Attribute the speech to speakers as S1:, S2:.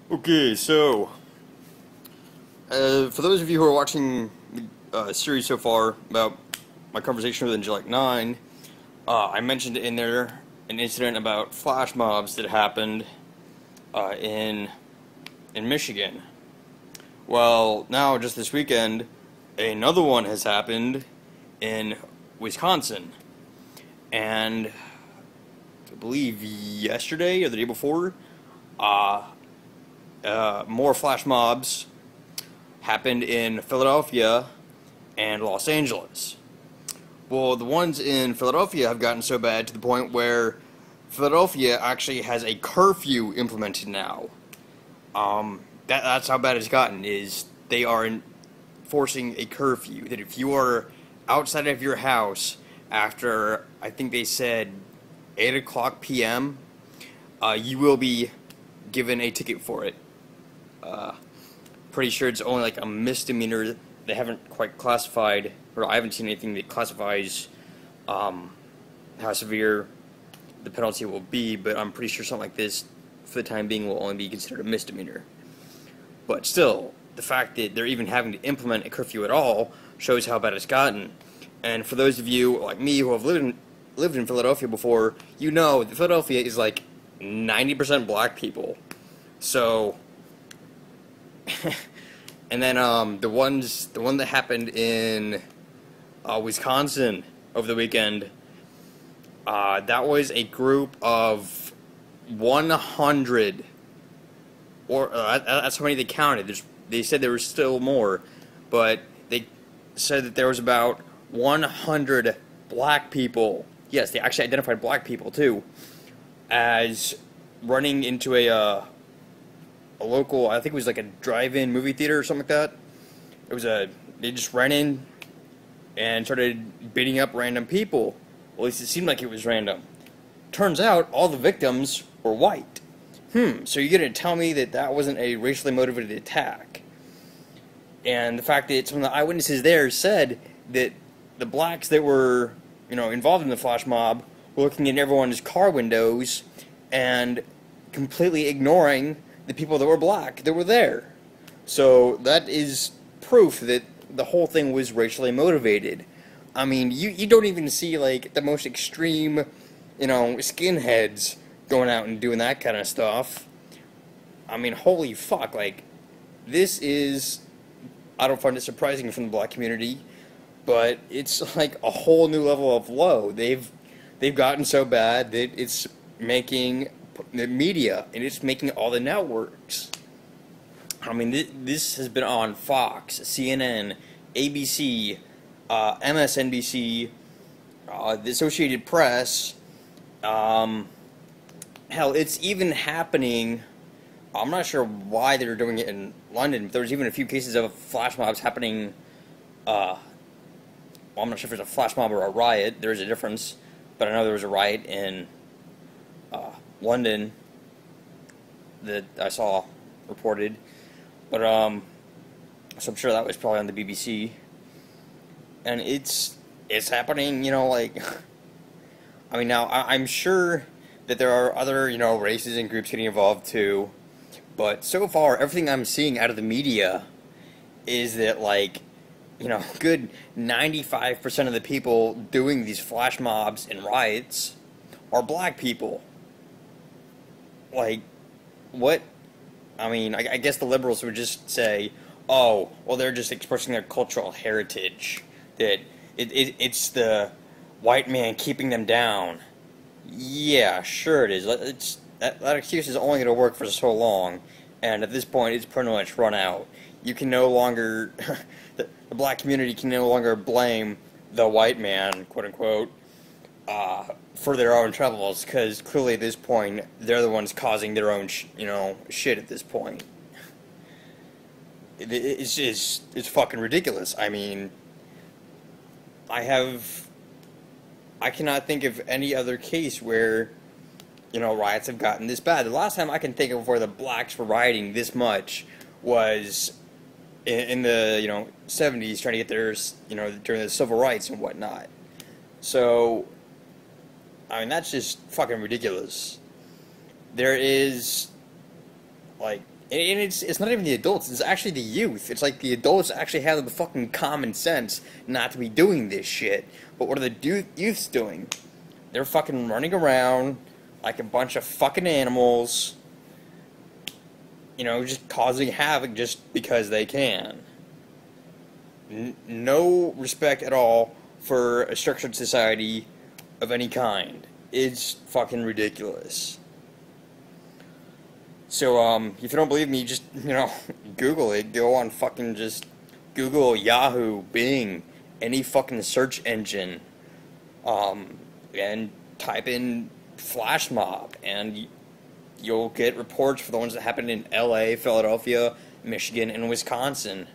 S1: Okay, so for those of you who are watching the series so far about my conversation with Angelic 9, I mentioned in there an incident about flash mobs that happened in Michigan. Well, now just this weekend, another one has happened in Wisconsin, and I believe yesterday or the day before, uh, more flash mobs happened in Philadelphia and Los Angeles. Well, the ones in Philadelphia have gotten so bad to the point where Philadelphia actually has a curfew implemented now. That's how bad it's gotten, is they are enforcing a curfew, that if you are outside of your house after, I think they said, 8 o'clock p.m., you will be given a ticket for it. Pretty sure it's only like a misdemeanor. They haven't quite classified, or I haven't seen anything that classifies how severe the penalty will be, but I'm pretty sure something like this, for the time being, will only be considered a misdemeanor. But still, the fact that they're even having to implement a curfew at all shows how bad it's gotten. And for those of you like me who have lived in Philadelphia before, you know that Philadelphia is like 90% black people. So, and then the one that happened in Wisconsin over the weekend, that was a group of 100, or that's how many they counted. They said there were still more, but they said that there was about 100 black people. Yes, they actually identified black people too, as running into a local, I think it was like a drive-in movie theater or something like that. They just ran in and started beating up random people. Well, at least it seemed like it was random. Turns out all the victims were white. So you're going to tell me that that wasn't a racially motivated attack? And the fact that some of the eyewitnesses there said that the blacks that were, involved in the flash mob were looking in everyone's car windows and completely ignoring the people that were black that were there. So that is proof that the whole thing was racially motivated. I mean, you don't even see, like, the most extreme, skinheads going out and doing that kind of stuff. I mean, holy fuck, like, this is, I don't find it surprising from the black community, but it's like a whole new level of low. They've gotten so bad that it's making the media, and it's making all the networks. I mean, this has been on Fox, CNN, ABC, MSNBC, the Associated Press. Hell, it's even happening. I'm not sure why they're doing it in London, but there was even a few cases of flash mobs happening. Well, I'm not sure if it's a flash mob or a riot. There is a difference, but I know there was a riot in London that I saw reported. But so I'm sure that was probably on the BBC. And it's happening, like, I mean, now I'm sure that there are other, races and groups getting involved too. But so far, everything I'm seeing out of the media is that, like, good 95% of the people doing these flash mobs and riots are black people. Like, what? I mean, I guess the liberals would just say, oh, well, they're just expressing their cultural heritage. That it's the white man keeping them down. Yeah, sure it is. That excuse is only going to work for so long, and at this point, it's pretty much run out. You can no longer, the black community can no longer blame the white man, quote unquote, for their own troubles, because clearly at this point, they're the ones causing their own, shit at this point. It's fucking ridiculous. I mean, I cannot think of any other case where, riots have gotten this bad. The last time I can think of where the blacks were rioting this much was in the, 70s, trying to get theirs, during the civil rights and whatnot. So, I mean, that's just fucking ridiculous. There is, like, And it's not even the adults, it's actually the youth. It's like the adults actually have the fucking common sense not to be doing this shit. But what are the youths doing? They're fucking running around like a bunch of fucking animals, you know, just causing havoc just because they can. No respect at all for a structured society of any kind. It's fucking ridiculous. So, if you don't believe me, just, Google it. Go on fucking just Google, Yahoo, Bing, any fucking search engine, and type in FlashMob, and you'll get reports for the ones that happened in LA, Philadelphia, Michigan, and Wisconsin.